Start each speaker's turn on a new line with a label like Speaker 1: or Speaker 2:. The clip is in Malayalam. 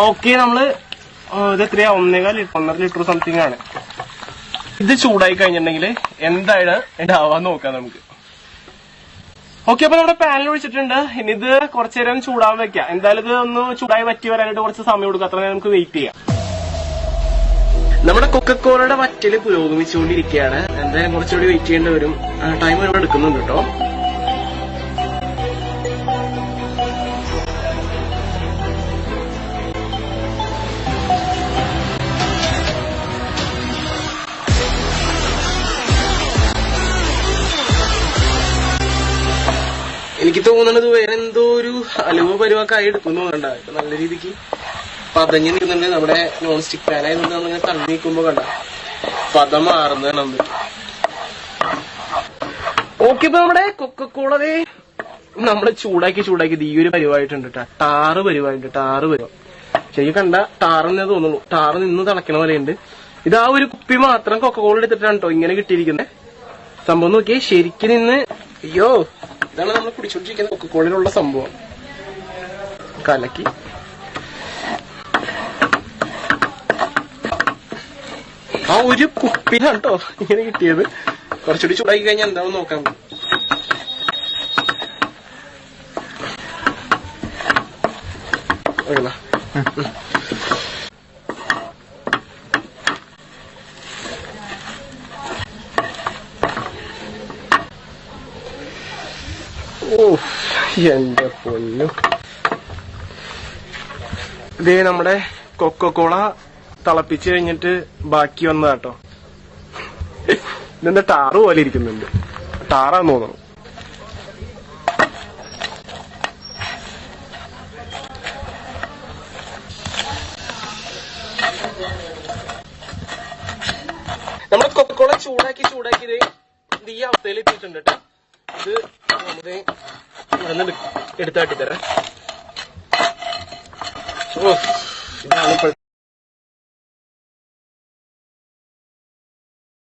Speaker 1: ഓക്കെ, നമ്മള് ഇത് എത്രയാ, 1.5 ലിറ്റർ സംതിങ് ആണ്. ഇത് ചൂടായി കഴിഞ്ഞിട്ടുണ്ടെങ്കിൽ എന്താണ് ഉണ്ടാവാൻ നോക്കാം നമുക്ക്. ഓക്കെ, അപ്പൊ നമ്മുടെ പാനിൽ ഒഴിച്ചിട്ടുണ്ട്. ഇനി ഇത് കുറച്ചു നേരം ചൂടാൻ വെക്കാം. എന്തായാലും ഇത് ഒന്ന് ചൂടായി വറ്റി വരാനായിട്ട് കുറച്ച് സമയം കൊടുക്കാം. അത്ര നേരം നമുക്ക് വെയിറ്റ് ചെയ്യാം. നമ്മുടെ കൊക്കക്കോളയുടെ വറ്റല് പുരോഗമിച്ചുകൊണ്ടിരിക്കുകയാണ്. എന്തായാലും കുറച്ചുകൂടി വെയിറ്റ് ചെയ്യേണ്ടി വരും. ടൈം ഒരുപാട് എടുക്കുന്നുണ്ട് കേട്ടോ. എനിക്ക് തോന്നുന്നത് വേറെ എന്തോ ഒരു അലുവ പരുവൊക്കെ എടുക്കുന്നു കണ്ട. നല്ല രീതിക്ക് പതഞ്ഞു നിൽക്കുന്നുണ്ട്. നമ്മുടെ നോൺ സ്റ്റിക് പാനായതുകൊണ്ട് നമ്മളിങ്ങനെ തള്ളി നിൽക്കുമ്പോ കണ്ട പദം മാറുന്നതാണ് നമ്മൾ. ഓക്കെ, ഇപ്പൊ നമ്മുടെ കൊക്കക്കോളതേ നമ്മള് ചൂടാക്കി ഈ ഒരു പരിവായിട്ടുണ്ട് കേട്ടോ. ടാറ് പരിവായിട്ടുണ്ട്. ടാറ് പരിവ ശരിക്കും കണ്ട ടാറെന്നേ തോന്നുള്ളൂ. ടാറ് നിന്ന് തിളക്കണ പോലെയുണ്ട്. ഇത് ആ ഒരു കുപ്പി മാത്രം കൊക്കക്കോള എടുത്തിട്ടാണ് കേട്ടോ ഇങ്ങനെ കിട്ടിയിരിക്കുന്നത്. സംഭവം നോക്കിയേ, ശരിക്കും നിന്ന് അയ്യോ, ഇതാണ് നമ്മൾ കുടിച്ചോണ്ടിരിക്കുന്ന കൊക്കക്കോളയിലുള്ള സംഭവം. കലക്കി ആ ഒരു കുപ്പിയാണ് കേട്ടോ ഇങ്ങനെ കിട്ടിയത്. കുറച്ചുകൂടി ചൂടാക്കി കഴിഞ്ഞാൽ എന്താവും നോക്കാം. ഓ എന്റെ പൊന്നു, ഇതേ നമ്മുടെ കൊക്കക്കോള തിളപ്പിച്ച് കഴിഞ്ഞിട്ട് ബാക്കി വന്നതാട്ടോ. ഇതെന്താ ടാറ് പോലെ ഇരിക്കുന്നുണ്ട്. ടാറാന്ന് തോന്നുന്നു. നമ്മുടെ കൊക്കക്കോള ചൂടാക്കി ഇത് ഈ അവസ്ഥയിൽ എത്തിയിട്ടുണ്ട് കേട്ടോ. ഇത് നമുക്ക് ഇവിടെ എടുത്താട്ടി തരാം. ഓ, ഇതാണ്